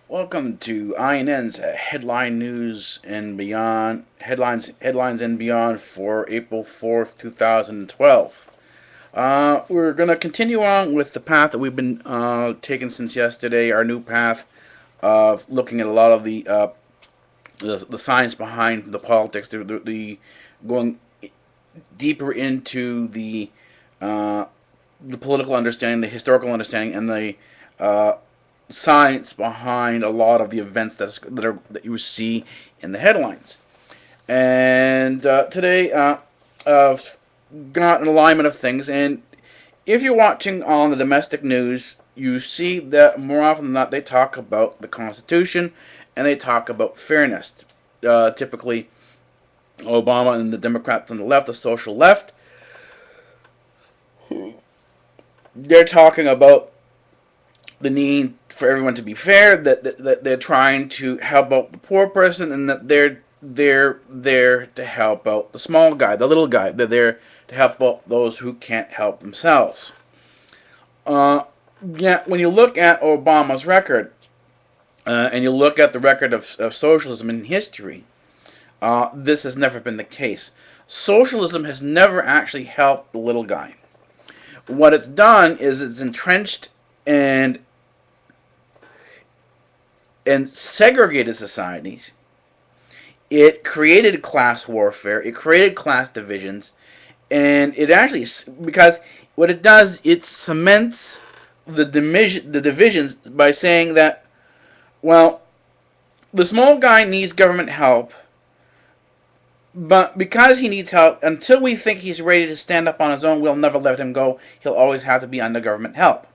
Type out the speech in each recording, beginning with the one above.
Welcome to iNN's Headline News and Beyond Headlines and Beyond for April 4th, 2012. We're going to continue on with the path that we've been taking since yesterday. Our new path of looking at a lot of the science behind the politics, the going deeper into the political understanding, the historical understanding, and the uh, science behind a lot of the events that you see in the headlines. And today, I've got an alignment of things. And if you're watching on the domestic news, you see that more often than not they talk about the Constitution and they talk about fairness. Typically, Obama and the Democrats on the left, the social left, they're talking about the need for everyone to be fair, that they're trying to help out the poor person, and that they're there to help out the small guy, the little guy. They're there to help out those who can't help themselves. Yeah, when you look at Obama's record, and you look at the record of socialism in history, this has never been the case. Socialism has never actually helped the little guy. What it's done is it's entrenched and segregated societies. It created class warfare. It created class divisions, and it actually, because what it does, it cements the divisions by saying that, well, the small guy needs government help, but because he needs help, until we think he's ready to stand up on his own, we'll never let him go. He'll always have to be under government help.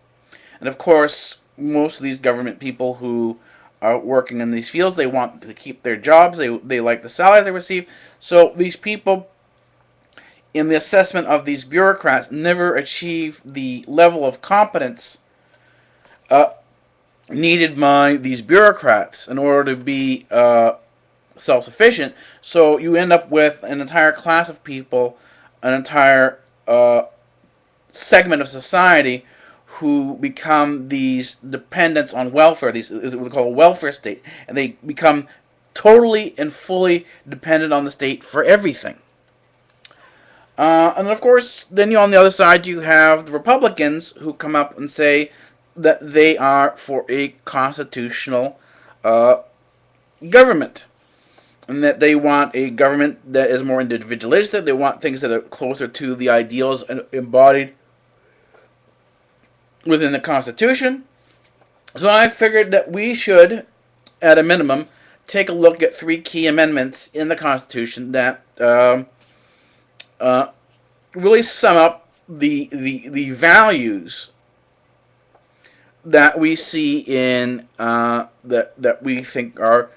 And of course, most of these government people who are working in these fields, they want to keep their jobs. They like the salary they receive. So these people, in the assessment of these bureaucrats, never achieve the level of competence needed by these bureaucrats in order to be self-sufficient. So you end up with an entire class of people, an entire segment of society who become these dependents on welfare. These is what we call a welfare state, and they become totally and fully dependent on the state for everything. And of course, then on the other side you have the Republicans who come up and say that they are for a constitutional government, and that they want a government that is more individualistic. They want things that are closer to the ideals embodied within the Constitution. So I figured that we should, at a minimum, take a look at three key amendments in the Constitution that really sum up the values that we see in that we think are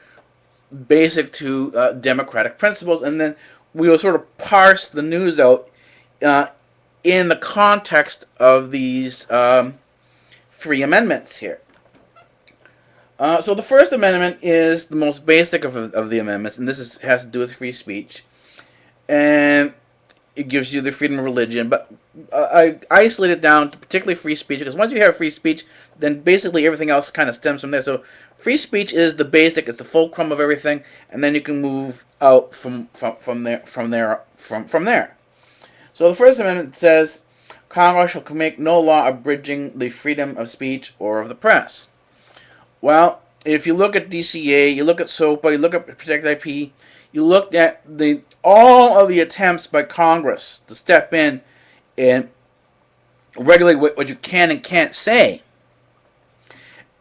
basic to democratic principles, and then we will sort of parse the news out in the context of these three amendments here. So the First Amendment is the most basic of the amendments, and this has to do with free speech, and it gives you the freedom of religion. But I isolate it down to particularly free speech, because once you have free speech, then basically everything else kind of stems from there. So free speech is the basic, it's the fulcrum of everything, and then you can move out from there. So the First Amendment says, Congress shall make no law abridging the freedom of speech or of the press. Well, if you look at DCA, you look at SOPA, you look at Protect IP, you look at all of the attempts by Congress to step in and regulate what you can and can't say.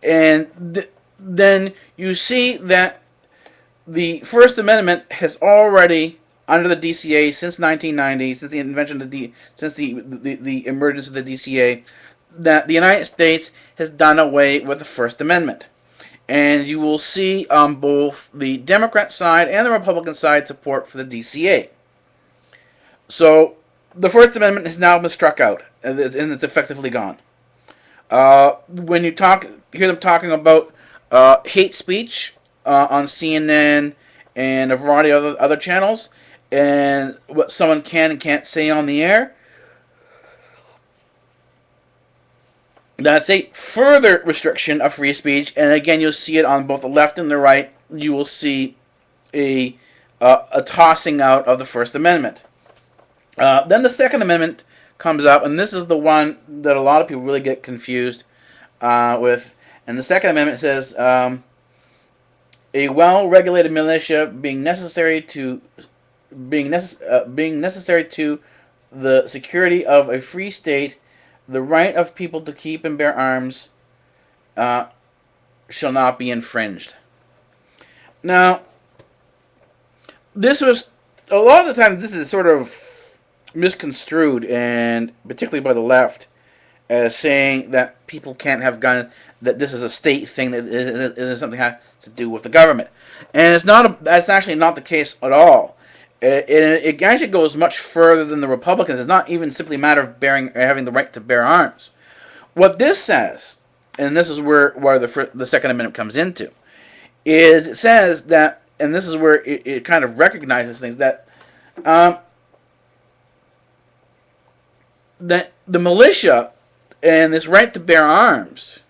And then you see that the First Amendment has already, under the DCA since 1990, since the invention of since the emergence of the DCA, that the United States has done away with the First Amendment. And you will see on both the Democrat side and the Republican side support for the DCA. So the First Amendment has now been struck out, and it's effectively gone. When you hear them talking about hate speech on CNN and a variety of other channels, and what someone can and can't say on the air, That's a further restriction of free speech, and again, you'll see it on both the left and the right. You will see a tossing out of the First Amendment. Then the Second Amendment comes up, and this is the one that a lot of people really get confused with. And the Second Amendment says, a well-regulated militia being necessary to the security of a free state, the right of people to keep and bear arms shall not be infringed. Now, this was a lot of the time. This is sort of misconstrued, and particularly by the left, as saying that people can't have guns. That this is a state thing. That it is something that has to do with the government, and it's not. That's actually not the case at all. It actually goes much further than the Republicans. It's not even simply a matter of having the right to bear arms. What this says, and this is where the Second Amendment comes into, is it says that, and this is where it kind of recognizes things, that that the militia and this right to bear arms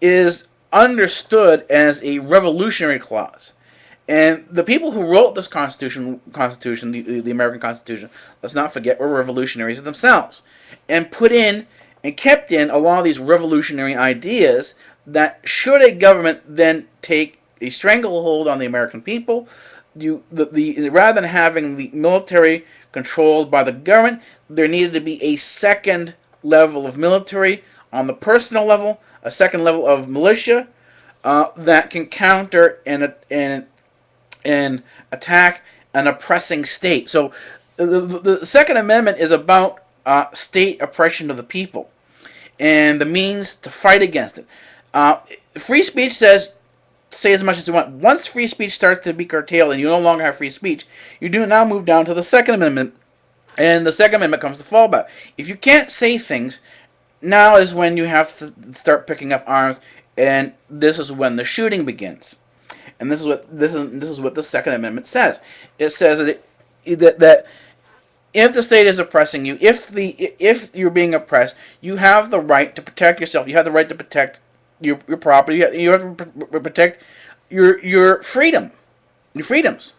is understood as a revolutionary clause. And the people who wrote this Constitution, the American Constitution, let's not forget, were revolutionaries themselves, and put in and kept in a lot of these revolutionary ideas that should a government then take a stranglehold on the American people, rather than having the military controlled by the government, there needed to be a second level of military on the personal level, a second level of militia that can counter and attack an oppressing state. So the Second Amendment is about state oppression of the people and the means to fight against it. Free speech says, say as much as you want. Once free speech starts to be curtailed and you no longer have free speech, you do now move down to the Second Amendment, and the Second Amendment comes to fallback. If you can't say things, now is when you have to start picking up arms, and this is when the shooting begins. And this is what the Second Amendment says. It says that if the state is oppressing you, if you're being oppressed, you have the right to protect yourself. You have the right to protect your property. You have to protect your freedoms.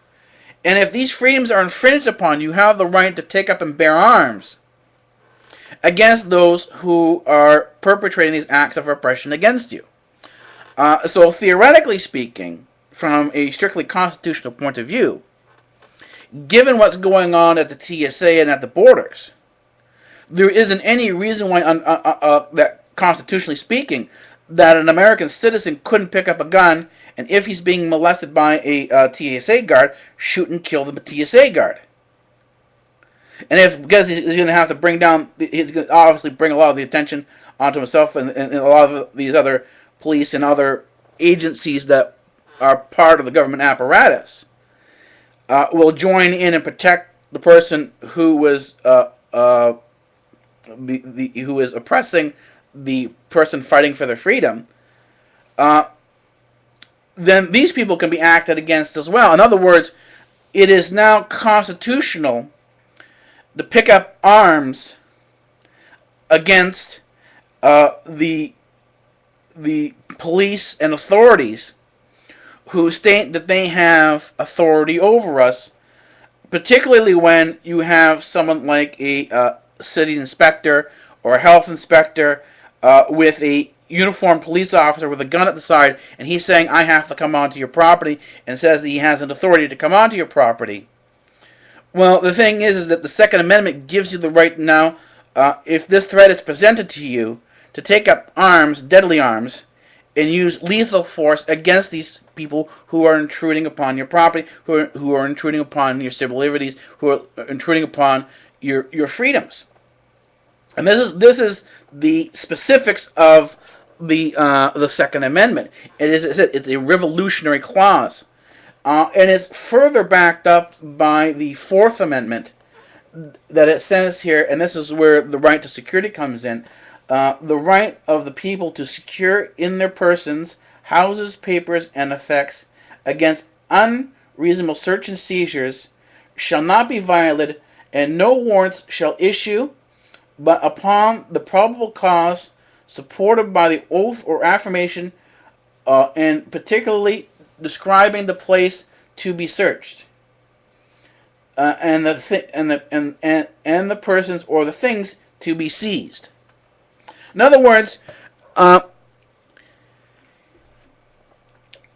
And if these freedoms are infringed upon, you have the right to take up and bear arms against those who are perpetrating these acts of oppression against you. So theoretically speaking, from a strictly constitutional point of view, given what's going on at the TSA and at the borders, there isn't any reason why, that constitutionally speaking, that an American citizen couldn't pick up a gun and, if he's being molested by a TSA guard, shoot and kill the TSA guard. And because he's going to have to he's going to obviously bring a lot of the attention onto himself and a lot of these other police and other agencies that are part of the government apparatus, will join in and protect the person who was who is oppressing the person fighting for their freedom. Then these people can be acted against as well. In other words, it is now constitutional to pick up arms against the police and authorities who state that they have authority over us, particularly when you have someone like a city inspector or a health inspector with a uniformed police officer with a gun at the side, and he's saying, I have to come onto your property, and says that he has an authority to come onto your property. Well, the thing is that the Second Amendment gives you the right now, if this threat is presented to you, to take up arms, deadly arms, and use lethal force against these people who are intruding upon your property, who are intruding upon your civil liberties, who are intruding upon your freedoms. And this is the specifics of the Second Amendment. It's a revolutionary clause, and it's further backed up by the Fourth Amendment, that it says here, and this is where the right to security comes in. The right of the people to secure in their persons, houses, papers, and effects against unreasonable search and seizures shall not be violated, and no warrants shall issue but upon the probable cause supported by the oath or affirmation, and particularly describing the place to be searched, and the persons or the things to be seized. In other words,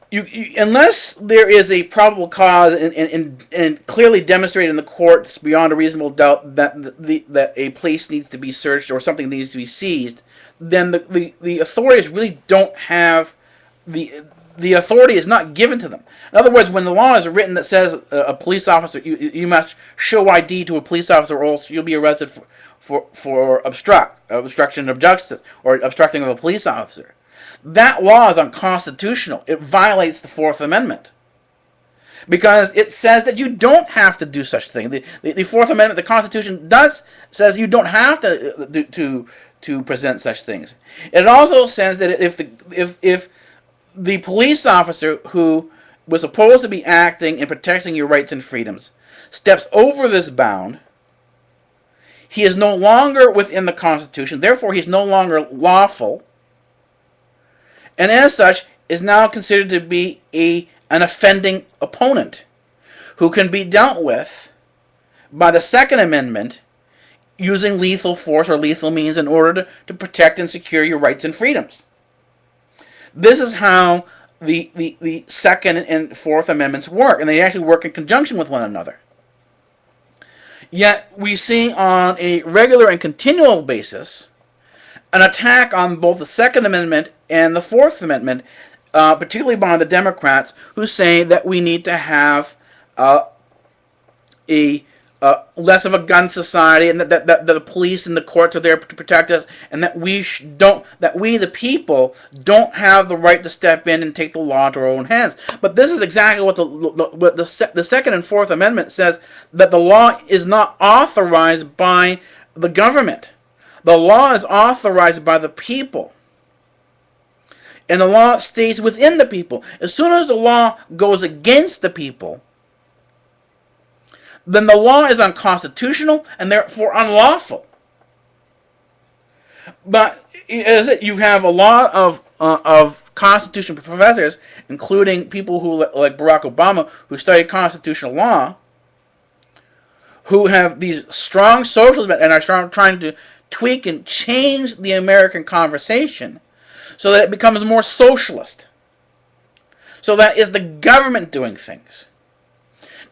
unless there is a probable cause and clearly demonstrated in the courts beyond a reasonable doubt that a place needs to be searched or something needs to be seized, then the authorities really don't have the authority is not given to them. In other words, when the law is written that says a police officer, you must show ID to a police officer or else you'll be arrested for obstruction of justice or obstructing of a police officer. That law is unconstitutional. It violates the Fourth Amendment because it says that you don't have to do such thing. The Fourth Amendment, the Constitution, says you don't have to present such things. It also says that if the police officer who was supposed to be acting and protecting your rights and freedoms steps over this bound, he is no longer within the Constitution. Therefore, he is no longer lawful, and as such is now considered to be an offending opponent who can be dealt with by the Second Amendment using lethal force or lethal means in order to protect and secure your rights and freedoms. This is how the Second and Fourth Amendments work, and they actually work in conjunction with one another. Yet we see on a regular and continual basis an attack on both the Second Amendment and the Fourth Amendment, particularly by the Democrats, who say that we need to have less of a gun society, and that the police and the courts are there to protect us, and that we the people don't have the right to step in and take the law into our own hands. But this is exactly what the Second and Fourth Amendment says, that the law is not authorized by the government. The law is authorized by the people. And the law stays within the people. As soon as the law goes against the people, then the law is unconstitutional and therefore unlawful. But you have a lot of constitutional professors, including people who like Barack Obama, who studied constitutional law, who have these strong socialist and are trying to tweak and change the American conversation so that it becomes more socialist. So that is the government doing things.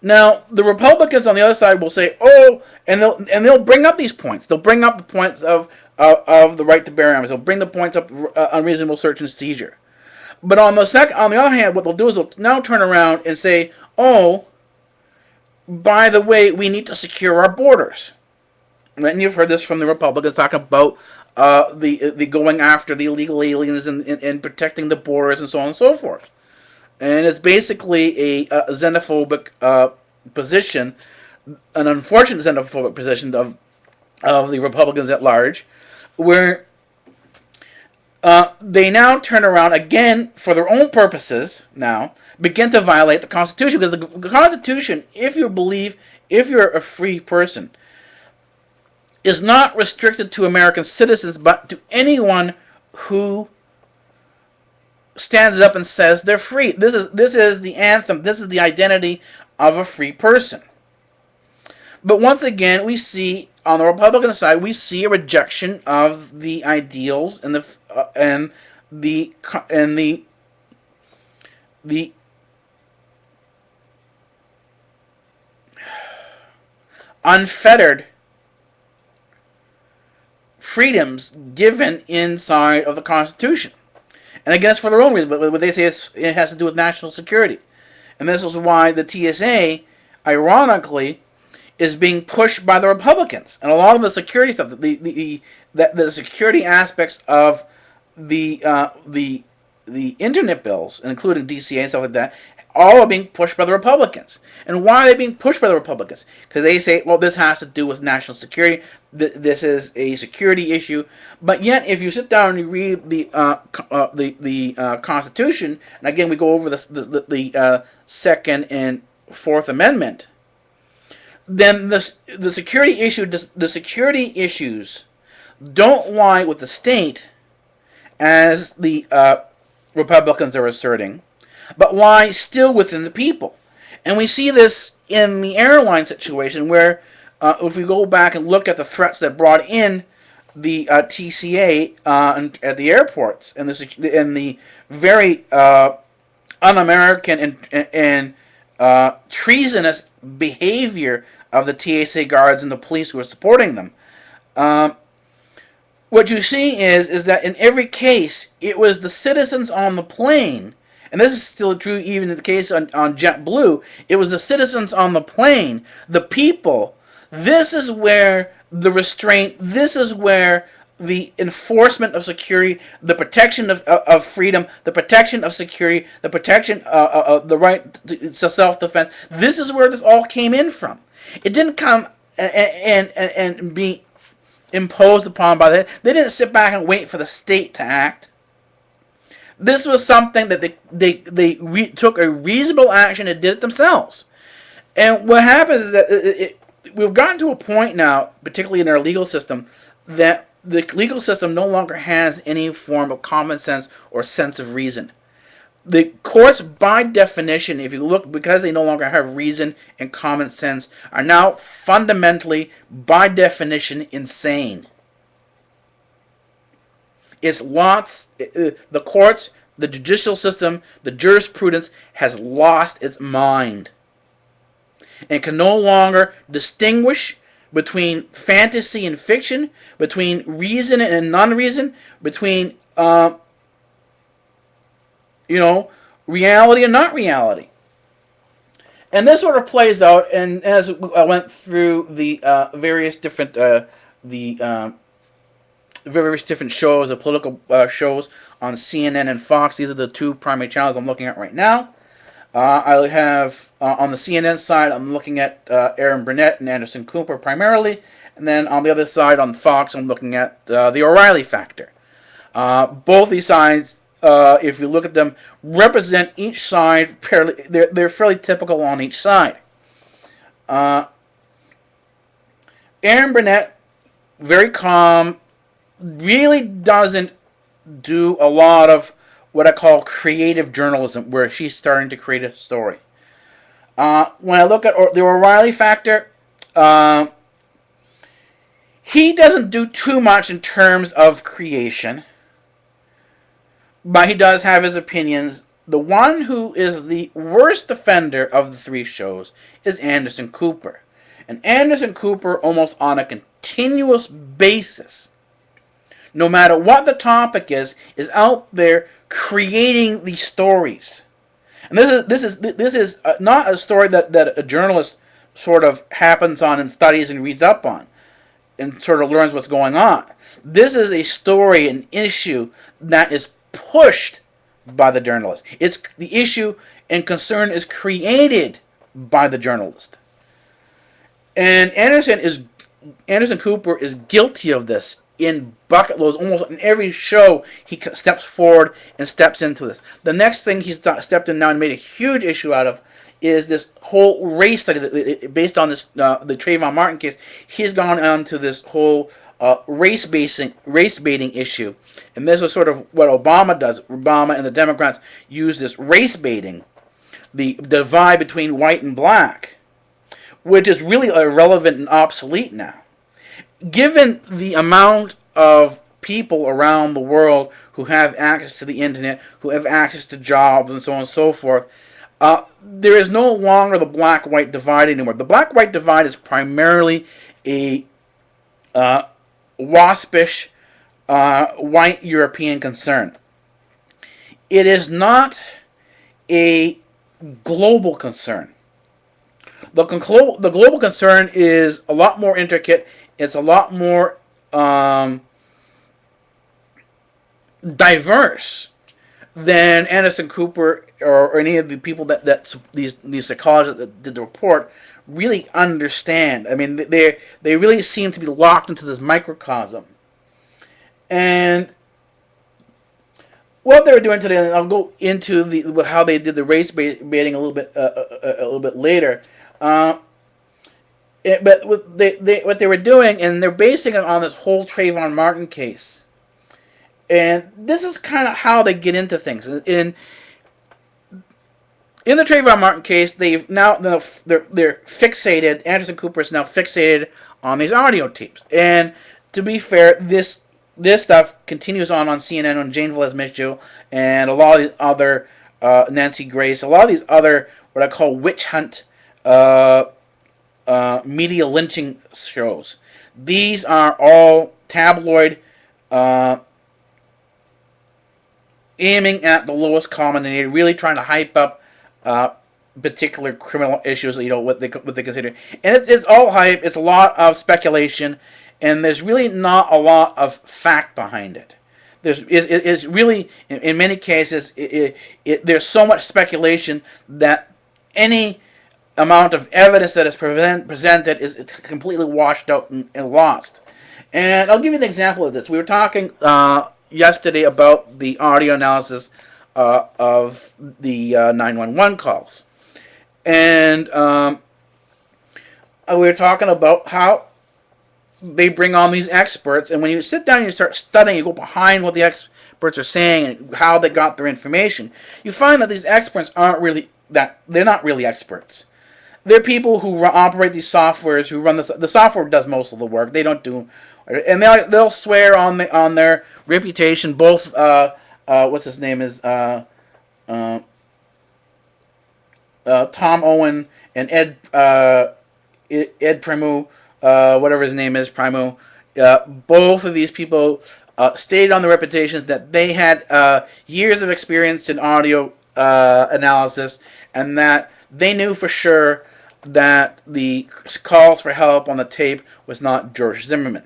Now, the Republicans on the other side will say, "Oh," and they'll bring up these points. They'll bring up the points of the right to bear arms. They'll bring the points up unreasonable search and seizure. But on the other hand, what they'll do is they'll now turn around and say, "Oh, by the way, we need to secure our borders." And you've heard this from the Republicans talking about the going after the illegal aliens and protecting the borders and so on and so forth. And it's basically a xenophobic position, an unfortunate xenophobic position of the Republicans at large, where they now turn around again for their own purposes now, begin to violate the Constitution. Because the Constitution, if you're a free person, is not restricted to American citizens, but to anyone who stands up and says they're free. This is the anthem. This is the identity of a free person. But once again, we see on the Republican side, we see a rejection of the ideals and the unfettered freedoms given inside of the Constitution. And again, it's for their own reason, but what they say is it has to do with national security. And this is why the TSA, ironically, is being pushed by the Republicans. And a lot of the security stuff, the security aspects of the internet bills, including DCA and stuff like that, all are being pushed by the Republicans. And why are they being pushed by the Republicans? Because they say, well, this has to do with national security. This is a security issue. But yet, if you sit down and you read the Constitution, and again we go over the Second and Fourth Amendment, then the security issues don't lie with the state, as the Republicans are asserting, but lie still within the people. And we see this in the airline situation where, if we go back and look at the threats that brought in the TCA at the airports and the very un-American and treasonous behavior of the TSA guards and the police who are supporting them. What you see is that in every case, it was the citizens on the plane, and this is still true even in the case on JetBlue, it was the citizens on the plane, the people. This is where the restraint, this is where the enforcement of security, the protection of freedom, the protection of security, the protection of the right to self-defense, this is where this all came in from. It didn't come and be imposed upon by them. They didn't sit back and wait for the state to act. This was something that they took a reasonable action and did it themselves. And what happens is that we've gotten to a point now, particularly in our legal system, that the legal system no longer has any form of common sense or sense of reason. The courts, by definition, if you look, because they no longer have reason and common sense, are now fundamentally, by definition, insane. It's the courts, the judicial system, the jurisprudence has lost its mind. And can no longer distinguish between fantasy and fiction, between reason and non-reason, between reality and not reality. And this sort of plays out, and as I went through the various different shows, the political shows on CNN and Fox. These are the two primary channels I'm looking at right now. I have on the CNN side, I'm looking at Aaron Burnett and Anderson Cooper primarily, and then on the other side on Fox, I'm looking at the O'Reilly factor. Both these sides, if you look at them, represent each side fairly. They're fairly typical on each side. Aaron Burnett, very calm, really doesn't do a lot of what I call creative journalism, where she's starting to create a story. When I look at the O'Reilly factor, he doesn't do too much in terms of creation, but he does have his opinions. The one who is the worst offender of the three shows is Anderson Cooper. And Anderson Cooper, almost on a continuous basis, no matter what the topic is out there creating these stories. And this is not a story that a journalist sort of happens on and studies and reads up on and sort of learns what's going on. This is a story, an issue that is pushed by the journalist. It's the issue and concern is created by the journalist. And Anderson Cooper is guilty of this in bucket loads. Almost in every show he steps forward and steps into this. The next thing he's stepped in now and made a huge issue out of is this whole race study based on this the Trayvon Martin case. He's gone on to this whole race baiting issue, and this is sort of what Obama does. Obama and the Democrats use this race baiting, the divide between white and black, which is really irrelevant and obsolete now. Given the amount of people around the world who have access to the internet, who have access to jobs and so on and so forth, there is no longer the black-white divide anymore. The black-white divide is primarily a waspish white European concern. It is not a global concern. The global concern is a lot more intricate. It's a lot more diverse than Anderson Cooper or any of the people that these psychologists that did the report really understand. I mean, they really seem to be locked into this microcosm. And what they were doing today, and I'll go into how they did the race baiting a little bit later. But what they were doing, and they're basing it on this whole Trayvon Martin case, And this is kind of how they get into things. In the Trayvon Martin case, they're fixated. Anderson Cooper is now fixated on these audio tapes. And to be fair, this stuff continues on CNN on Jane Velez-Mitchell and a lot of these other Nancy Grace, a lot of these other what I call witch hunt media lynching shows. These are all tabloid, aiming at the lowest common denominator, really trying to hype up particular criminal issues, what they consider, and it's all hype. It's a lot of speculation, and there's really not a lot of fact behind it. It's really, in many cases, there's so much speculation that any amount of evidence that is presented is completely washed out and lost. And I'll give you an example of this. We were talking yesterday about the audio analysis of the 911 calls. And we were talking about how they bring on these experts, and when you sit down and you start studying, you go behind what the experts are saying and how they got their information, you find that these experts they're not really experts. They're people who operate these softwares, who run the software does most of the work. They don't do, and they'll swear on their reputation. Both what's his name is Tom Owen and Ed Primu, whatever his name is, Primu. Both of these people stated on their reputations that they had years of experience in audio analysis, and that they knew for sure that the calls for help on the tape was not George Zimmerman.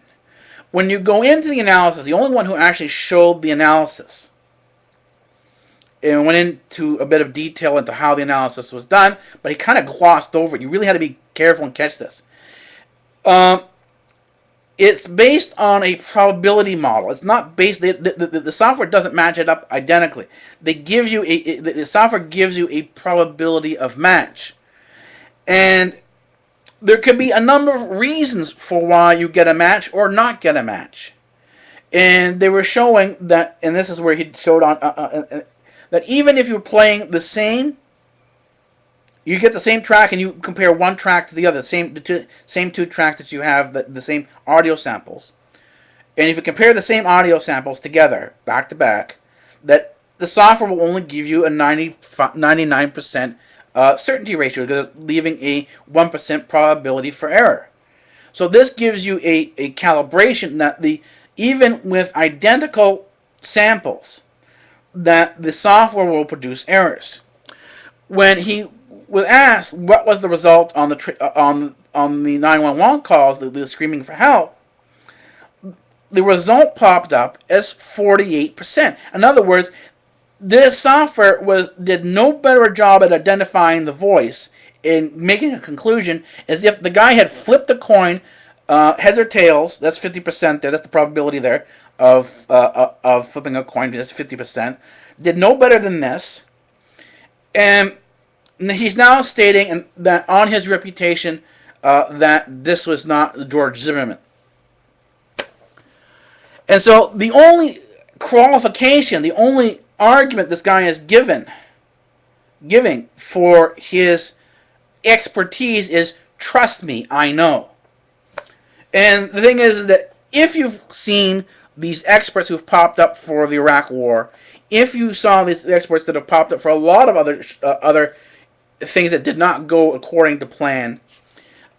When you go into the analysis, the only one who actually showed the analysis and went into a bit of detail into how the analysis was done, but he kind of glossed over it. You really had to be careful and catch this. It's based on a probability model. It's not based. The software doesn't match it up identically. They give you the software gives you a probability of match, and there could be a number of reasons for why you get a match or not get a match. And they were showing that, and this is where he showed on that even if you're playing the same, you get the same track and you compare one track to the other, the same two tracks that you have, the same audio samples. And if you compare the same audio samples together, back to back, that the software will only give you a 99% certainty ratio, leaving a 1% probability for error. So this gives you a calibration that even with identical samples, that the software will produce errors. When he was asked what was the result on the 911 calls, the screaming for help, the result popped up as 48%. In other words, this software did no better a job at identifying the voice and making a conclusion as if the guy had flipped a coin, heads or tails. That's 50% there. That's the probability there of flipping a coin. That's 50%. Did no better than this, and he's now stating that on his reputation that this was not George Zimmerman. And so the only qualification, the only argument this guy is giving for his expertise is, trust me, I know. And the thing is that if you've seen these experts who've popped up for the Iraq War, if you saw these experts that have popped up for a lot of other things that did not go according to plan,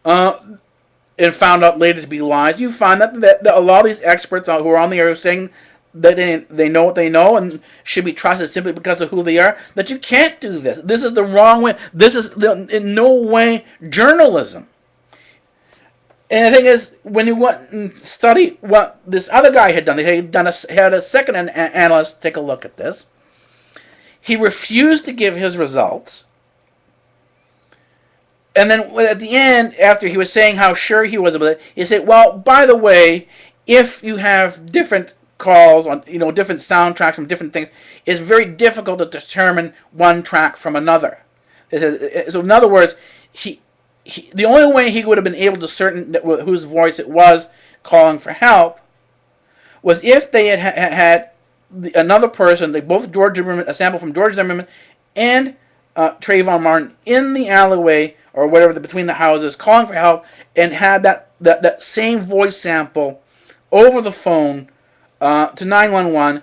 and found out later to be lies, you find that a lot of these experts who are on the air saying that they know what they know and should be trusted simply because of who they are, that you can't do this. This is the wrong way. This is in no way journalism. And the thing is, when you went and study what this other guy had done, they had a second analyst take a look at this. He refused to give his results. And then at the end, after he was saying how sure he was about it, he said, well, by the way, if you have different calls on, different soundtracks from different things, it's very difficult to determine one track from another. So in other words, the only way he would have been able to certain whose voice it was calling for help was if they had another person, they both George Zimmerman, a sample from George Zimmerman and Trayvon Martin in the alleyway or whatever between the houses, calling for help, and had that same voice sample over the phone to 911.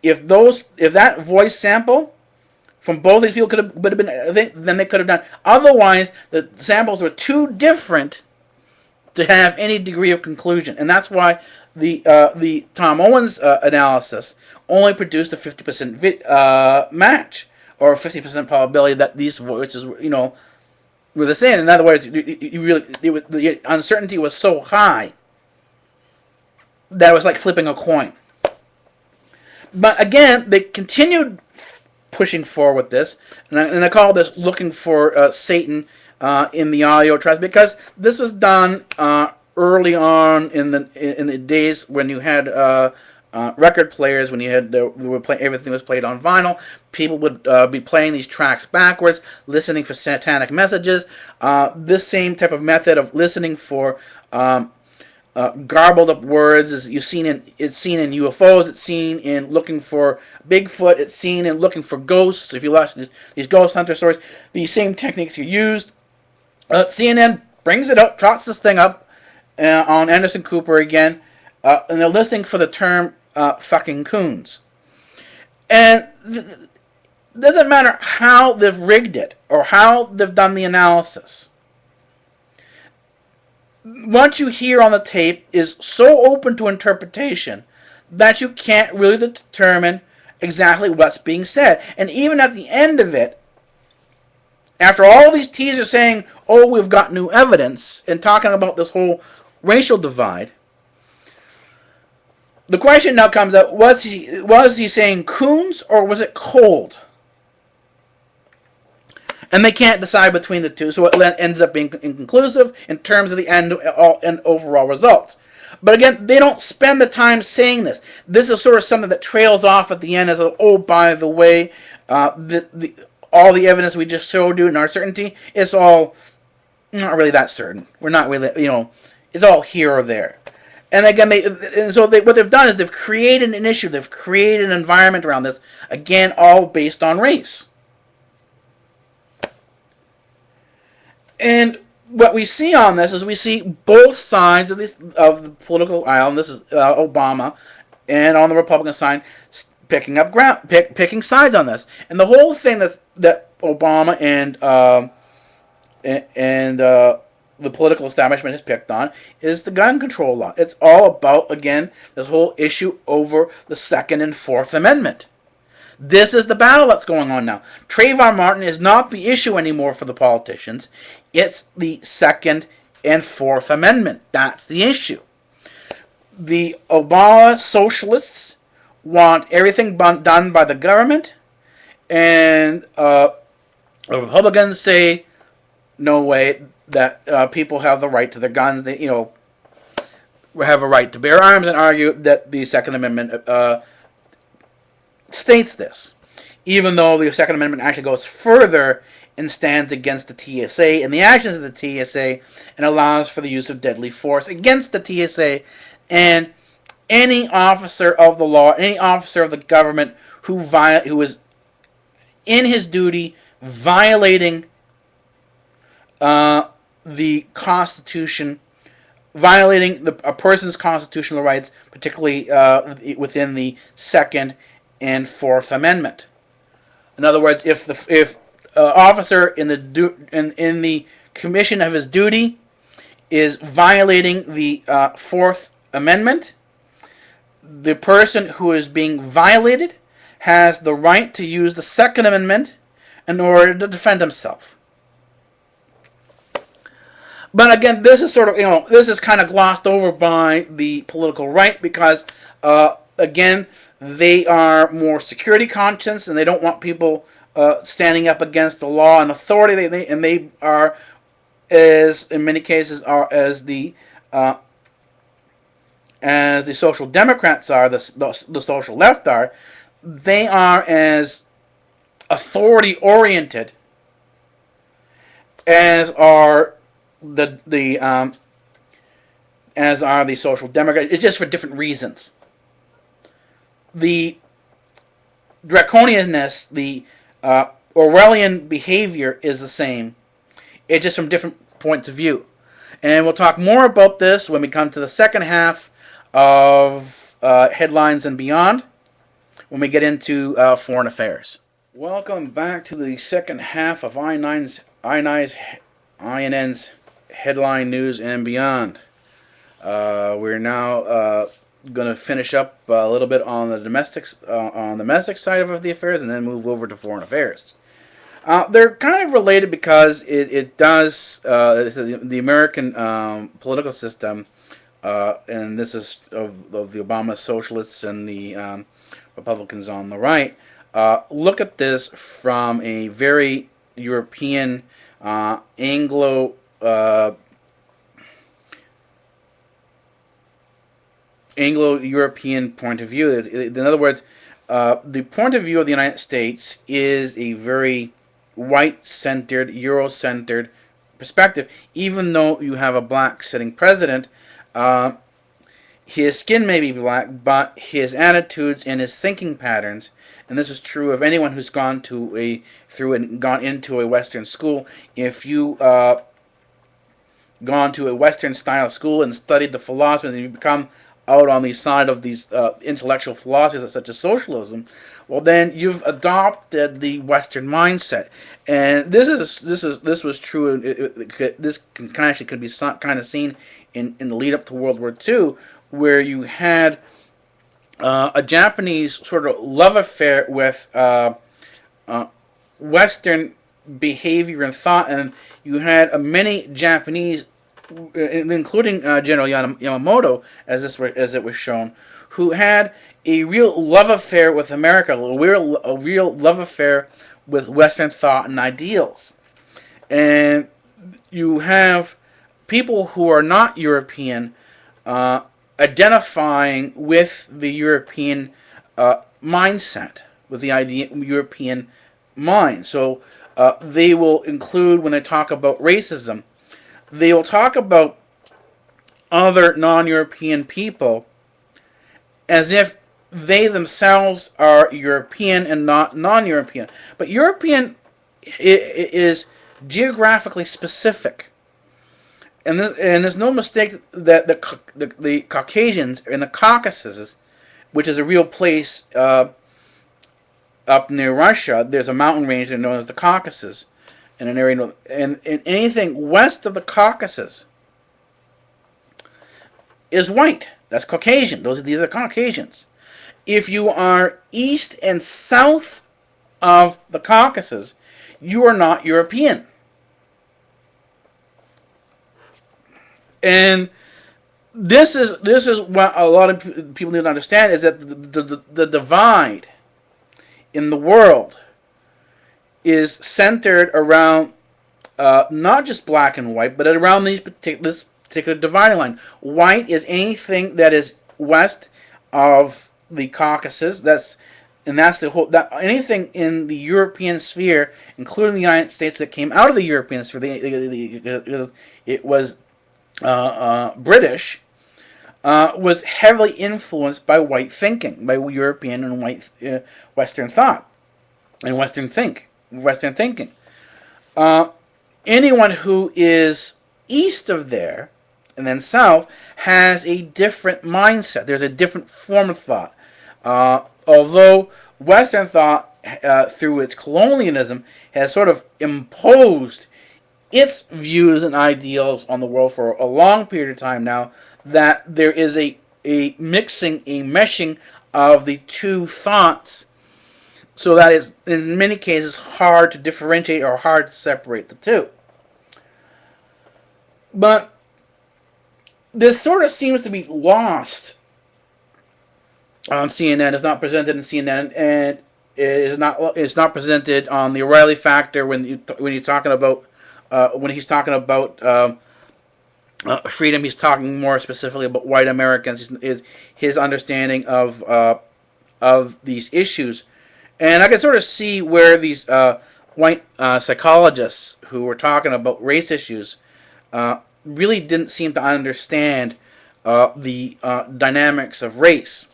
If that voice sample from both these people would have been, then they could have done. Otherwise, the samples were too different to have any degree of conclusion, and that's why the Tom Owens analysis only produced a 50% match, or a 50% probability that these voices were the same. In other words, the uncertainty was so high that it was like flipping a coin. But again, they continued pushing forward with this, and I call this looking for Satan in the audio tracks, because this was done early on in the days when you had record players, when you had everything was played on vinyl. People would be playing these tracks backwards, listening for satanic messages. This same type of method of listening for garbled up words is it's seen in UFOs. It's seen in looking for Bigfoot. It's seen in looking for ghosts. If you watch these ghost hunter stories, these same techniques are used. CNN brings it up, trots this thing up on Anderson Cooper again, and they're listening for the term fucking coons. And doesn't matter how they've rigged it or how they've done the analysis. What you hear on the tape is so open to interpretation that you can't really determine exactly what's being said. And even at the end of it, after all these teasers saying, oh, we've got new evidence, and talking about this whole racial divide, the question now comes up, was he saying coons or was it cold? And they can't decide between the two, so it ends up being inconclusive in terms of the end overall results. But again, they don't spend the time saying this. This is sort of something that trails off at the end as, oh, by the way, all the evidence we just showed you and our certainty, it's all not really that certain. We're not really, it's all here or there. And again, what they've done is they've created an issue, they've created an environment around this, again, all based on race. And what we see on this is we see both sides of the political aisle, and this is Obama, and on the Republican side, picking sides on this. And the whole thing that Obama and the political establishment has picked on is the gun control law. It's all about, again, this whole issue over the Second and Fourth Amendment. This is the battle that's going on now. Trayvon Martin is not the issue anymore for the politicians. It's the Second and Fourth Amendment. That's the issue. The Obama socialists want everything done by the government, and the Republicans say, no way, that people have the right to their guns. They, have a right to bear arms, and argue that the Second Amendment states this, even though the Second Amendment actually goes further and stands against the TSA and the actions of the TSA, and allows for the use of deadly force against the TSA and any officer of the law, any officer of the government who is in his duty violating the Constitution, violating a person's constitutional rights, particularly within the Second and Fourth Amendment. In other words, if officer in the commission of his duty is violating the Fourth Amendment, the person who is being violated has the right to use the Second Amendment in order to defend himself. But again, this is sort of, this is kind of glossed over by the political right because, again, they are more security conscious and they don't want people standing up against the law and authority. They are, as in many cases, are as the social democrats are, the social left are. They are as authority oriented as are as are the social democrats. It's just for different reasons. The draconianness, the Orwellian behavior is the same. It's just from different points of view. And we'll talk more about this when we come to the second half of Headlines and Beyond, when we get into foreign affairs. Welcome back to the second half of iNN's Headline News and Beyond. We're now going to finish up a little bit on the domestic side of the affairs, and then move over to foreign affairs. They're kind of related because it does the American political system, and this is of the Obama socialists and the Republicans on the right. Look at this from a very European Anglo-European point of view. In other words, the point of view of the United States is a very white-centered, Euro-centered perspective. Even though you have a black sitting president, his skin may be black, but his attitudes and his thinking patterns, and this is true of anyone who's gone into a Western school. If you gone to a Western style school and studied the philosophers, and you become out on the side of these intellectual philosophies such as socialism, well, then you've adopted the Western mindset, and this was true. This can actually could be kind of seen in the lead up to World War II, where you had a Japanese sort of love affair with Western behavior and thought, and you had many Japanese, including General Yamamoto, as it was shown, who had a real love affair with America, a real love affair with Western thought and ideals. And you have people who are not European identifying with the European mindset, with the European mind. So they will include, when they talk about racism, they will talk about other non-European people as if they themselves are European and not non-European. But European is geographically specific. And there's no mistake that the Caucasians in the Caucasus, which is a real place up near Russia, there's a mountain range there known as the Caucasus, in an area, and anything west of the Caucasus is white. That's Caucasian. These are Caucasians. If you are east and south of the Caucasus, you are not European. And this is what a lot of people need to understand, is that the divide in the world is centered around not just black and white, but around this particular dividing line. White is anything that is west of the Caucasus. That's the whole. Anything in the European sphere, including the United States, that came out of the European sphere. It was British, was heavily influenced by white thinking, by European and white Western thought and Western thinking. Anyone who is east of there and then south has a different mindset. There's a different form of thought. Although Western thought, through its colonialism, has sort of imposed its views and ideals on the world for a long period of time now, that there is a meshing of the two thoughts, so that it's in many cases hard to differentiate or hard to separate the two. But this sort of seems to be lost on CNN. It's not presented in CNN, and it's not presented on the O'Reilly factor when you're talking about when he's talking about freedom. He's talking more specifically about white Americans. His understanding of these issues, and I can sort of see where these white psychologists who were talking about race issues really didn't seem to understand the dynamics of race.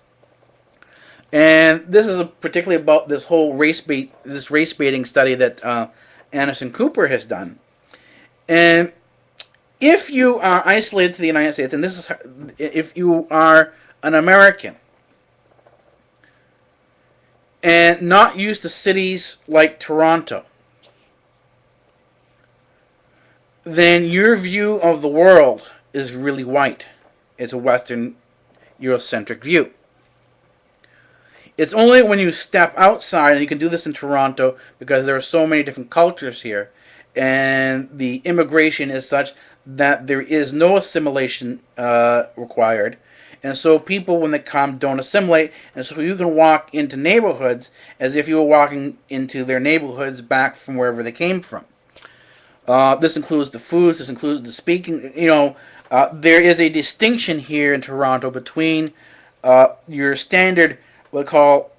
And this is particularly about this whole race baiting study that Anderson Cooper has done. And if you are isolated to the United States, and this is if you are an American and not used to cities like Toronto, then your view of the world is really white. It's a Western Eurocentric view. It's only when you step outside, and you can do this in Toronto because there are so many different cultures here, and the immigration is such that there is no assimilation required. And so people, when they come, don't assimilate. And so you can walk into neighborhoods as if you were walking into their neighborhoods back from wherever they came from. This includes the foods. This includes the speaking. There is a distinction here in Toronto between your standard, what we call,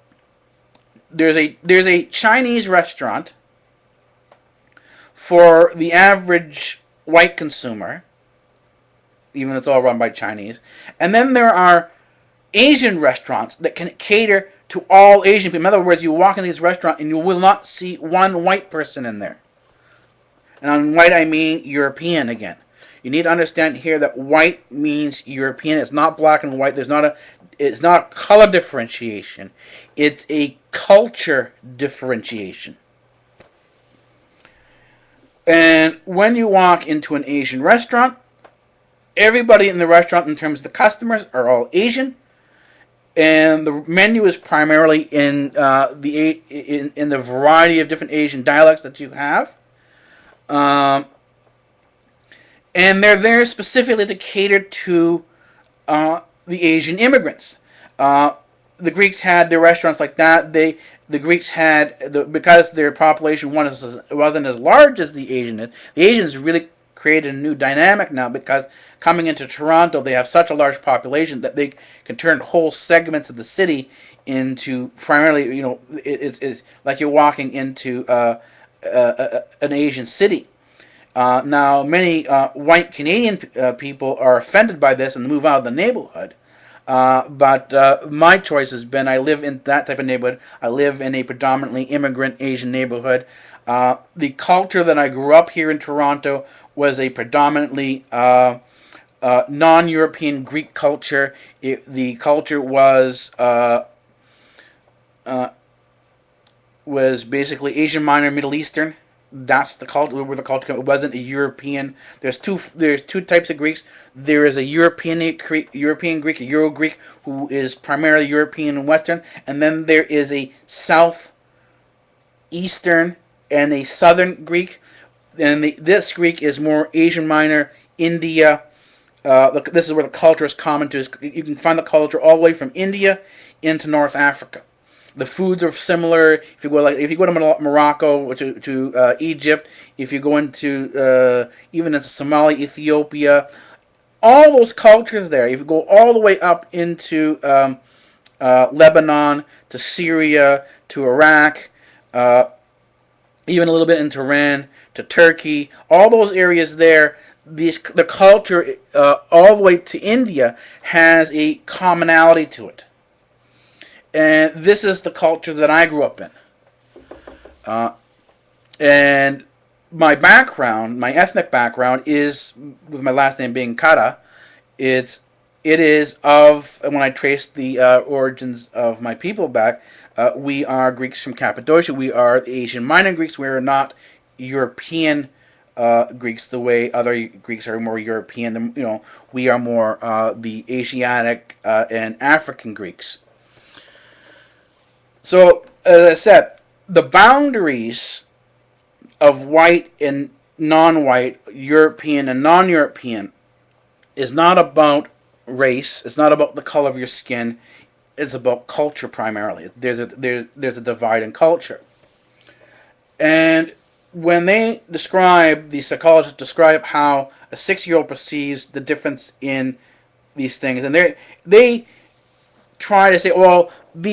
there's a Chinese restaurant for the average white consumer, even though it's all run by Chinese. And then there are Asian restaurants that can cater to all Asian people. In other words, you walk in these restaurants and you will not see one white person in there. And on white, I mean European again. You need to understand here that white means European. It's not black and white. It's not color differentiation. It's a culture differentiation. And when you walk into an Asian restaurant, everybody in the restaurant, in terms of the customers, are all Asian, and the menu is primarily in the variety of different Asian dialects that you have, and they're there specifically to cater to the Asian immigrants. The Greeks had their restaurants like that. The Greeks had, because their population wasn't as large as the Asian is. The Asians really created a new dynamic now, because coming into Toronto, they have such a large population that they can turn whole segments of the city into primarily, it's like you're walking into an Asian city. Now, many white Canadian people are offended by this and move out of the neighborhood. But my choice has been, I live in that type of neighborhood. I live in a predominantly immigrant Asian neighborhood. The culture that I grew up here in Toronto was a predominantly non-European Greek culture. The culture was basically Asian Minor, Middle Eastern. That's the culture where the culture. It wasn't a European. There's two types of Greeks. There is a European Greek, a Euro Greek, who is primarily European and Western, and then there is a South Eastern and a Southern Greek. And this Greek is more Asian Minor, India. This is where the culture is common to. You can find the culture all the way from India into North Africa. The foods are similar. If you go to Morocco, to Egypt, if you go into even into Somalia, Ethiopia, all those cultures there. If you go all the way up into Lebanon, to Syria, to Iraq, even a little bit into Iran, to Turkey, all those areas there, the culture all the way to India has a commonality to it. And this is the culture that I grew up in. And my background, my ethnic background, is, with my last name being Kara, it is of, when I trace the origins of my people back, we are Greeks from Cappadocia. We are Asian Minor Greeks. We are not European Greeks the way other Greeks are more European. We are more the Asiatic and African Greeks. So, as I said, the boundaries of white and non-white, European and non-European, is not about race. It's not about the color of your skin. It's about culture primarily. There's a divide in culture. And when the psychologists describe how a 6-year-old perceives the difference in these things, and they try to say, well,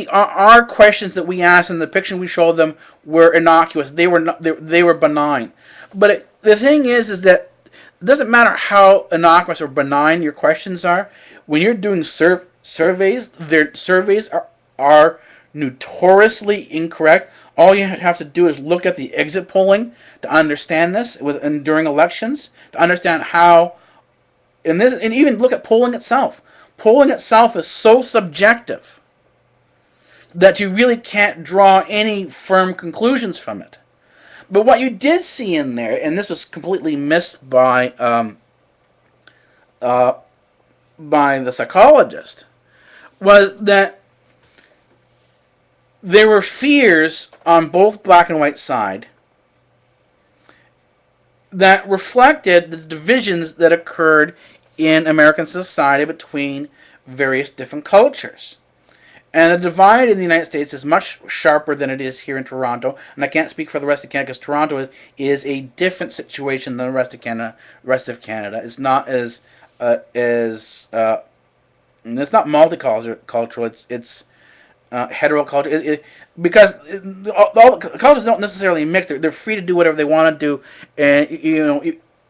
our questions that we asked and the depiction we showed them were innocuous. They were benign. But the thing is that it doesn't matter how innocuous or benign your questions are. When you're doing surveys, their surveys are notoriously incorrect. All you have to do is look at the exit polling to understand this and during elections, to understand how, and even look at polling itself. Polling itself is so subjective that you really can't draw any firm conclusions from it. But what you did see in there, and this was completely missed by the psychologist, was that there were fears on both black and white side that reflected the divisions that occurred in American society between various different cultures. And the divide in the United States is much sharper than it is here in Toronto. And I can't speak for the rest of Canada because Toronto is a different situation than the rest of Canada. It's not as it's not multicultural. It's heterocultural. Because all the cultures don't necessarily mix. They're free to do whatever they want to do, and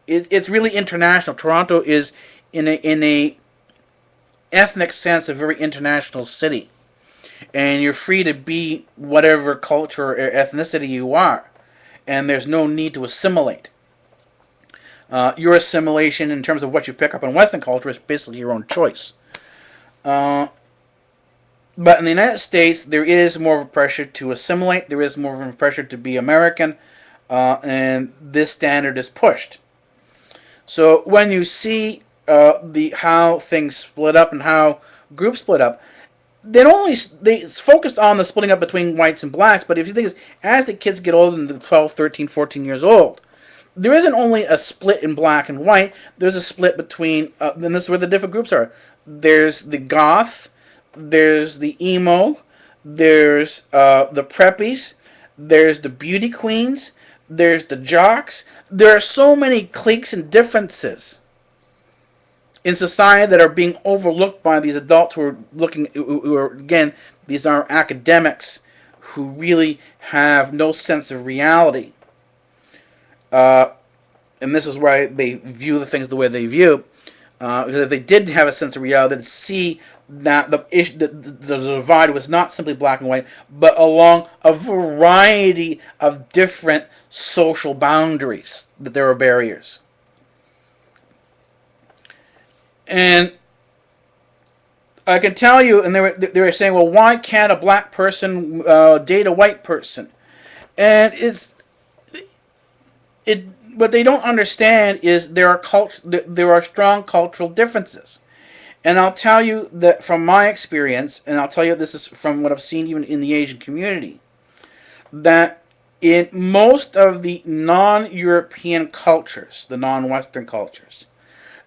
it's really international. Toronto is in a ethnic sense a very international city. And you're free to be whatever culture or ethnicity you are. And there's no need to assimilate. Your assimilation in terms of what you pick up in Western culture is basically your own choice. But in the United States, there is more of a pressure to assimilate. There is more of a pressure to be American. And this standard is pushed. So when you see how things split up and how groups split up, it's focused on the splitting up between whites and blacks, but if you think as the kids get older, into 12, 13, 14 years old, there isn't only a split in black and white, there's a split between, and this is where the different groups are. There's the goth, there's the emo, there's the preppies, there's the beauty queens, there's the jocks. There are so many cliques and differences in society that are being overlooked by these adults who are again, these are academics who really have no sense of reality. And this is why they view the things the way they view. Because if they did have a sense of reality, they'd see that the divide was not simply black and white, but along a variety of different social boundaries, that there are barriers. And I can tell you, and they were saying, well, why can't a black person date a white person? And what they don't understand is there are strong cultural differences. And I'll tell you that from my experience, and I'll tell you this is from what I've seen even in the Asian community, that in most of the non-European cultures, the non-Western cultures,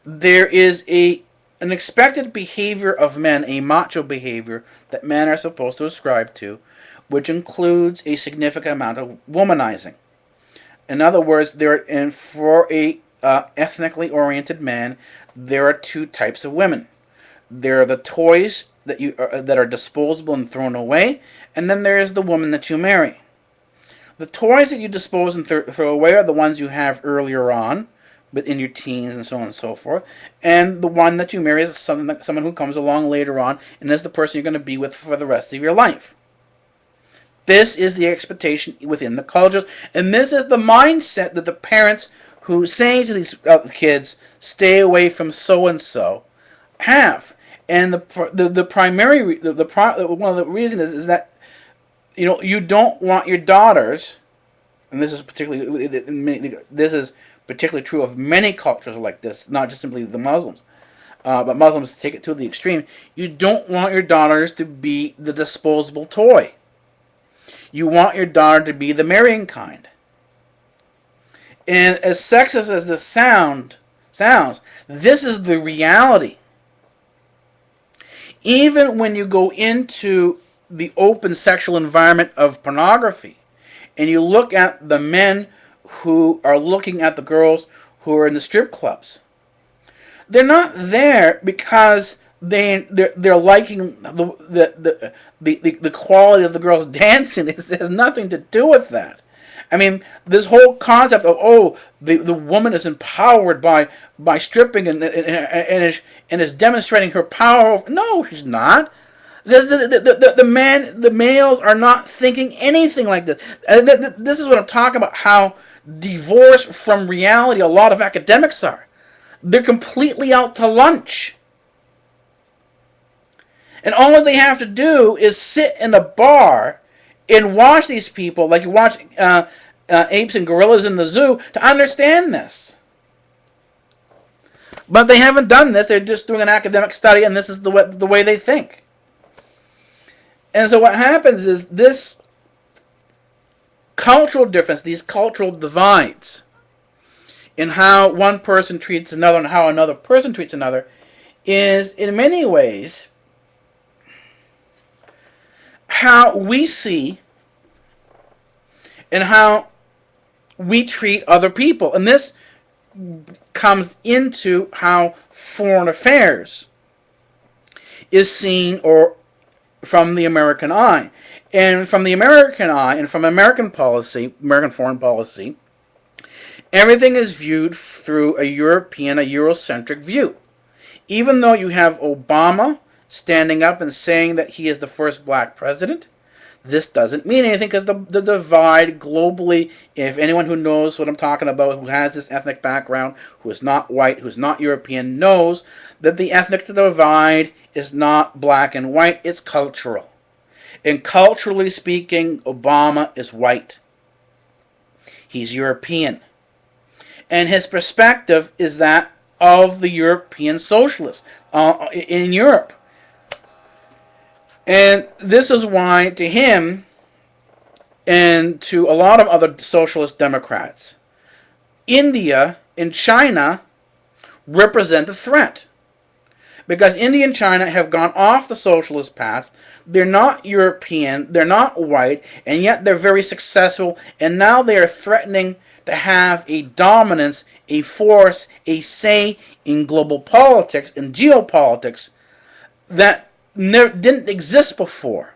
there is an expected behavior of men, a macho behavior that men are supposed to ascribe to, which includes a significant amount of womanizing. In other words, for a ethnically oriented man, there are two types of women. There are the toys that are disposable and thrown away, and then there is the woman that you marry. The toys that you dispose and throw away are the ones you have earlier on, but in your teens and so on and so forth. And the one that you marry is someone who comes along later on and is the person you're going to be with for the rest of your life. This is the expectation within the cultures, and this is the mindset that the parents who say to these kids, "Stay away from so and so," have. And the primary one of the reasons is that you don't want your daughters, and this is particularly true of many cultures like this, not just simply the Muslims, but Muslims take it to the extreme. You don't want your daughters to be the disposable toy. You want your daughter to be the marrying kind. And as sexist as this sounds, this is the reality. Even when you go into the open sexual environment of pornography, and you look at the men who are looking at the girls who are in the strip clubs, they're not there because they're liking the quality of the girls dancing. It has nothing to do with that. I mean, this whole concept of the woman is empowered by stripping and is demonstrating her power. No, she's not. The males are not thinking anything like this. This is what I'm talking about. How divorced from reality a lot of academics are. They're completely out to lunch. And all they have to do is sit in a bar and watch these people, like you watch apes and gorillas in the zoo, to understand this. But they haven't done this. They're just doing an academic study, and this is the way they think. And so what happens is this cultural difference, these cultural divides in how one person treats another and how another person treats another, is in many ways how we see and how we treat other people. And this comes into how foreign affairs is seen or from the American eye. And from the American eye and from American policy, American foreign policy, everything is viewed through a European, a Eurocentric view. Even though you have Obama standing up and saying that he is the first black president, this doesn't mean anything, because the divide globally, if anyone who knows what I'm talking about, who has this ethnic background, who is not white, who's not European, knows that the ethnic divide is not black and white, it's cultural. And culturally speaking, Obama is white. He's European. And his perspective is that of the European socialists in Europe. And this is why, to him, and to a lot of other socialist Democrats, India and China represent a threat. Because India and China have gone off the socialist path. They're not European, they're not white, and yet they're very successful. And now they are threatening to have a dominance, a force, a say in global politics and geopolitics that didn't exist before.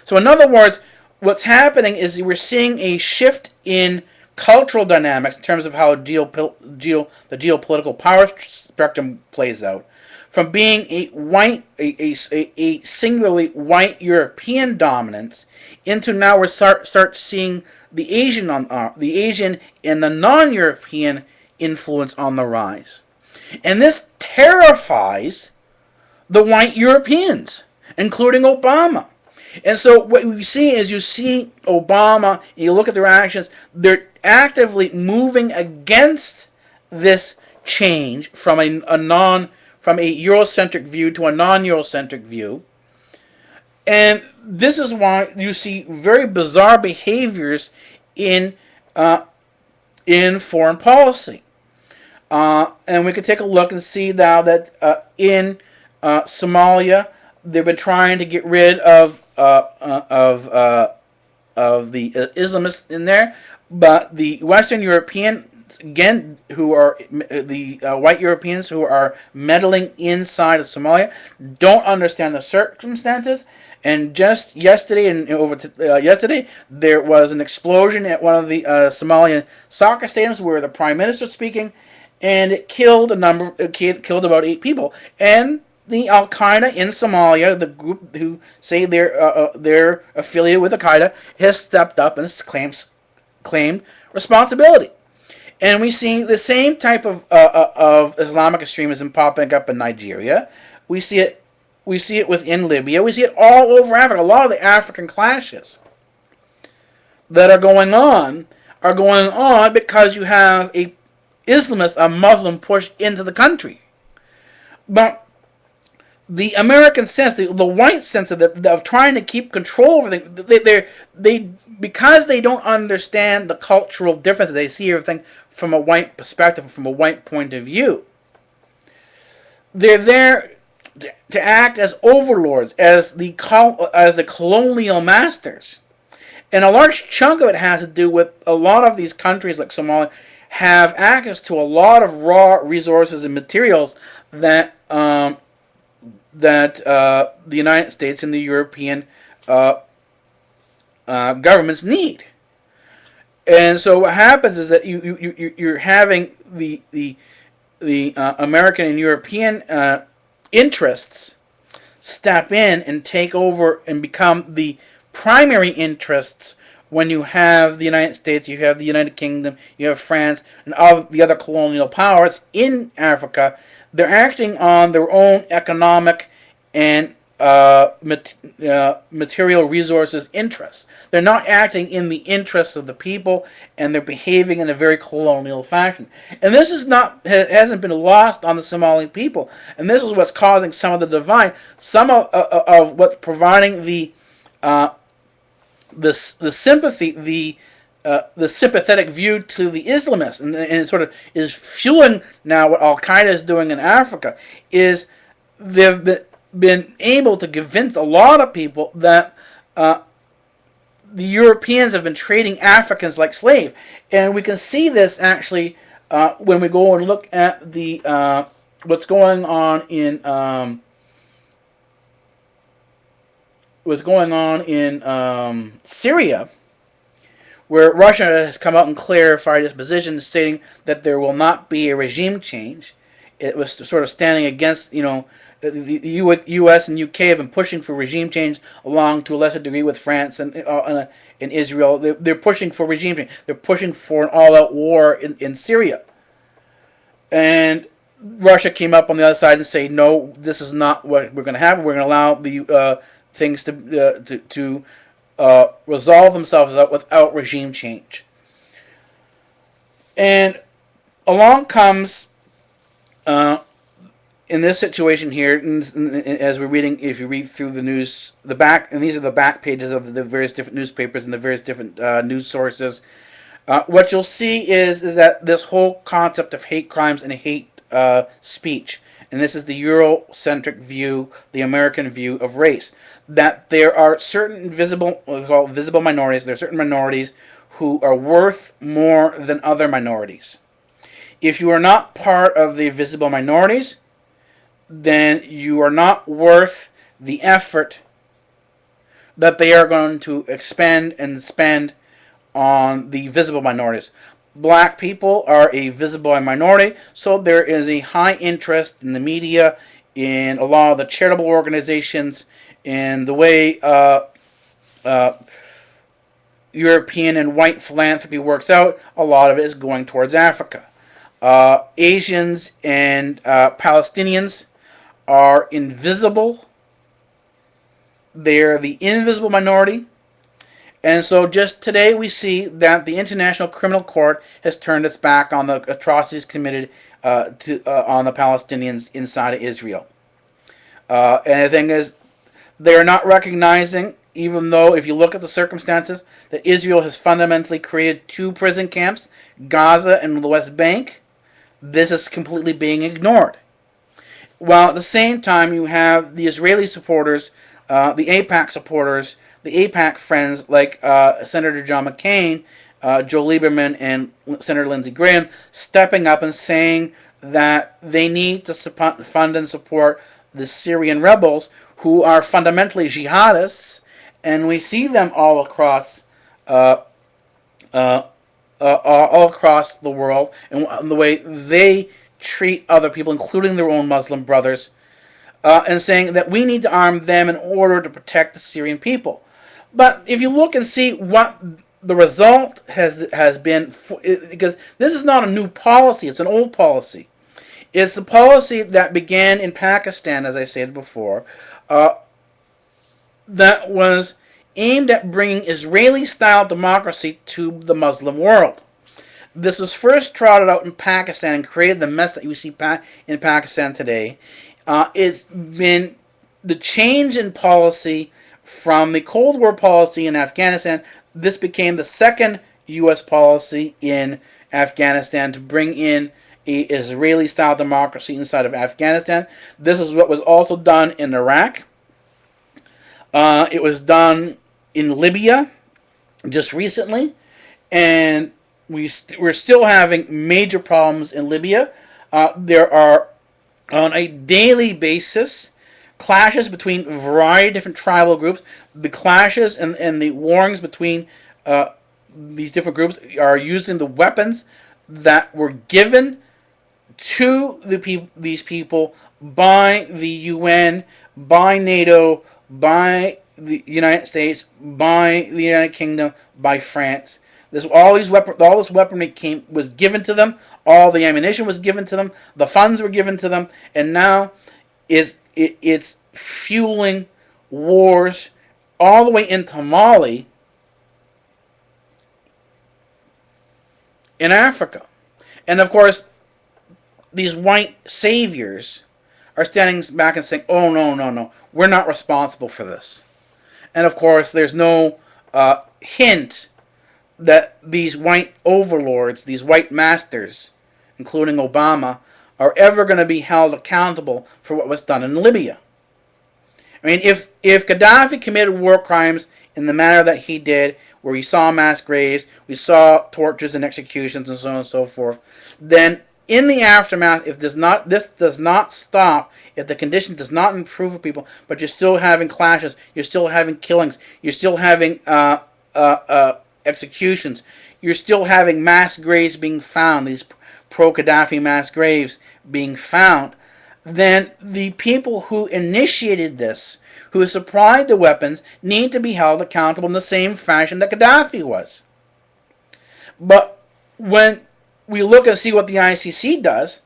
So in other words, what's happening is we're seeing a shift in cultural dynamics in terms of how the geopolitical power spectrum plays out, from being a singularly white European dominance into now we start seeing the Asian and the non-European influence on the rise. And this terrifies the white Europeans, including Obama. And so what we see is, you see Obama, you look at their actions, they're actively moving against this change from a Eurocentric view to a non-Eurocentric view. And this is why you see very bizarre behaviors in foreign policy. And we can take a look and see now that in Somalia, they've been trying to get rid of the Islamists in there, but the Western European, again, who are the white Europeans who are meddling inside of Somalia, don't understand the circumstances. And just yesterday, yesterday, there was an explosion at one of the Somalian soccer stadiums where the Prime Minister was speaking, and it killed killed about 8 people. And the Al Qaeda in Somalia, the group who say they're affiliated with Al Qaeda, has stepped up and claimed responsibility. And we see the same type of Islamic extremism popping up in Nigeria. We see it within Libya. We see it all over Africa. A lot of the African clashes that are going on because you have a Islamist, a Muslim, pushed into the country. But the American sense, the white sense of trying to keep control over things, they because they don't understand the cultural differences, they see everything from a white perspective, from a white point of view. They're there to act as overlords, as the colonial masters. And a large chunk of it has to do with a lot of these countries like Somalia have access to a lot of raw resources and materials that the United States and the European governments need. And so what happens is that you're having the American and European interests step in and take over and become the primary interests when you have the United States, you have the United Kingdom, you have France, and all the other colonial powers in Africa. They're acting on their own economic and material resources interests. They're not acting in the interests of the people, and they're behaving in a very colonial fashion. And this is not hasn't been lost on the Somali people. And this is what's causing some of the divide. Some of what's providing the sympathy, the sympathetic view to the Islamists, and it sort of is fueling now what Al Qaeda is doing in Africa. Is they've been able to convince a lot of people that the Europeans have been treating Africans like slaves, and we can see this actually when we go and look at the what's going on in Syria, where Russia has come out and clarified its position, stating that there will not be a regime change. It was sort of standing against, the U.S. and U.K. have been pushing for regime change, along to a lesser degree with France and Israel. They're pushing for regime change. They're pushing for an all-out war in Syria. And Russia came up on the other side and say, no, this is not what we're going to have. We're going to allow the things to resolve themselves out without regime change. And along comes, in this situation here, as we're reading, if you read through the news, and these are the back pages of the various different newspapers and the various different news sources, what you'll see is that this whole concept of hate crimes and hate speech, and this is the Eurocentric view, the American view of race, that there are certain visible minorities, there are certain minorities who are worth more than other minorities. If you are not part of the visible minorities, then you are not worth the effort that they are going to expend and spend on the visible minorities. Black people are a visible minority, so there is a high interest in the media, in a lot of the charitable organizations, in the way European and white philanthropy works out. A lot of it is going towards Africa. Asians and Palestinians are invisible. They're the invisible minority. And so just today we see that the International Criminal Court has turned its back on the atrocities committed on the Palestinians inside of Israel. And the thing is, they are not recognizing, even though if you look at the circumstances, that Israel has fundamentally created two prison camps, Gaza and the West Bank. This is completely being ignored. While at the same time you have the Israeli supporters, the AIPAC supporters, the AIPAC friends like Senator John McCain, Joe Lieberman, and Senator Lindsey Graham stepping up and saying that they need to fund and support the Syrian rebels, who are fundamentally jihadists, and we see them all across the world, and the way they treat other people, including their own Muslim brothers, and saying that we need to arm them in order to protect the Syrian people. But if you look and see what the result has been, because this is not a new policy, it's an old policy. It's the policy that began in Pakistan, as I said before, that was aimed at bringing Israeli-style democracy to the Muslim world. This was first trotted out in Pakistan and created the mess that you see in Pakistan today. It's been the change in policy from the Cold War policy in Afghanistan. This became the second U.S. policy in Afghanistan to bring in a Israeli-style democracy inside of Afghanistan. This is what was also done in Iraq. It was done in Libya just recently, and we're still having major problems in Libya. There are, on a daily basis, clashes between a variety of different tribal groups. The clashes and the warrings between these different groups are using the weapons that were given to these people by the UN by NATO, by the United States, by the United Kingdom, by France. All this weaponry was given to them. All the ammunition was given to them. The funds were given to them, and now it's fueling wars all the way into Mali in Africa. And of course, these white saviors are standing back and saying, "Oh, no, no, no, we're not responsible for this." And of course, there's no hint that these white overlords, these white masters, including Obama, are ever going to be held accountable for what was done in Libya. I mean, if Gaddafi committed war crimes in the manner that he did, where we saw mass graves, we saw tortures and executions and so on and so forth, then in the aftermath, if this does not stop, if the condition does not improve for people, but you're still having clashes, you're still having killings, you're still having executions, you're still having mass graves being found, these pro-Gaddafi mass graves being found, then the people who initiated this, who supplied the weapons, need to be held accountable in the same fashion that Gaddafi was. But when we look and see what the ICC does,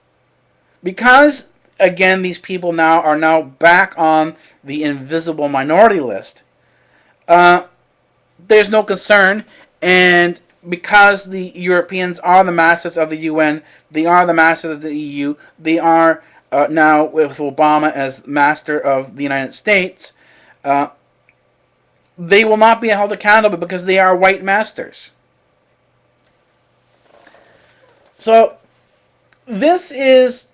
because again these people are now back on the invisible minority list, there's no concern, and because the Europeans are the masters of the UN, they are the masters of the EU, they are now with Obama as master of the United States, they will not be held accountable because they are white masters. So this is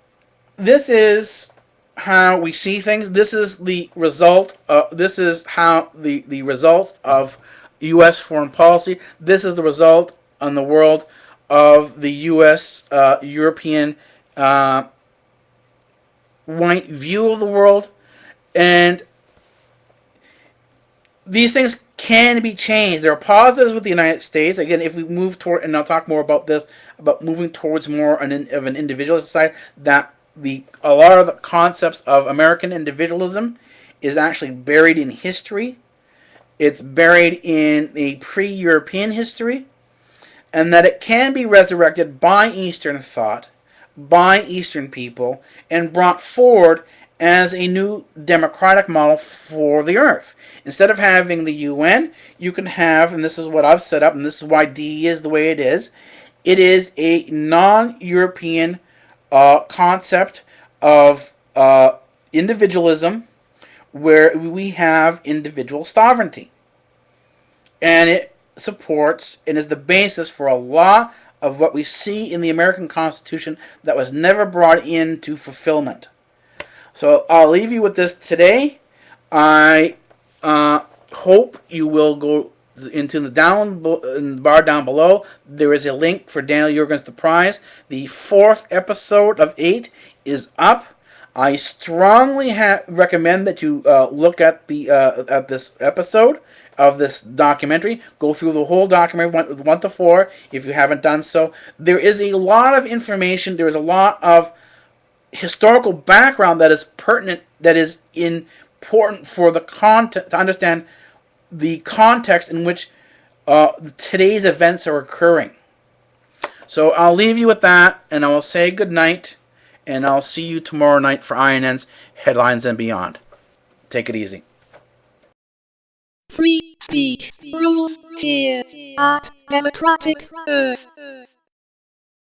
how we see things. This is the result. This is how the results of U.S. foreign policy. This is the result on the world of the U.S. European white view of the world, and these things can be changed. There are positives with the United States. Again, if we move toward, and I'll talk more about this, about moving towards more of an individualist society, that a lot of the concepts of American individualism is actually buried in history. It's buried in a pre-European history, and that it can be resurrected by Eastern thought, by Eastern people, and brought forward as a new democratic model for the earth. Instead of having the UN, you can have, and this is what I've set up, and this is why DE is the way it is a non-European concept of individualism, where we have individual sovereignty. And it supports and is the basis for a lot of what we see in the American Constitution that was never brought into fulfillment. So I'll leave you with this today. I hope you will go into the bar down below. There is a link for Daniel Yergin's The Prize. The 4th episode of 8 is up. I strongly recommend that you look at this episode of this documentary. Go through the whole documentary 1 to 4 if you haven't done so. There is a lot of information. There is a lot of historical background that is pertinent, that is important for the context, to understand the context in which today's events are occurring. So I'll leave you with that, and I will say good night, and I'll see you tomorrow night for iNN's Headlines and Beyond. Take it easy. Free speech rules here at Democratic Earth.